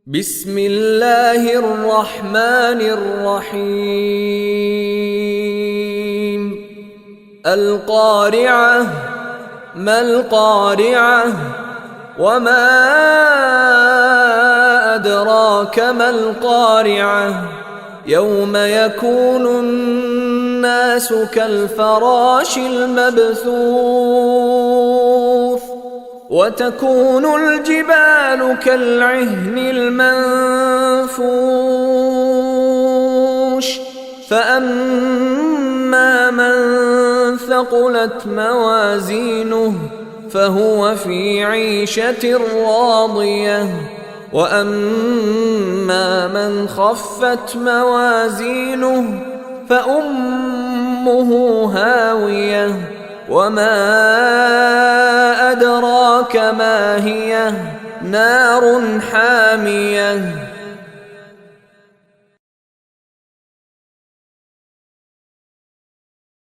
بسم الله الرحمن الرحيم القارعة ما القارعة وما أدراك ما القارعة يوم يكون الناس كالفراش المبثوث وتكون الجبال كالعهن المنفوش فأما من ثقلت موازينه فهو في عيشة راضية وأما من خفت موازينه فأمه هاوية وما أدراك ما هي نار حامية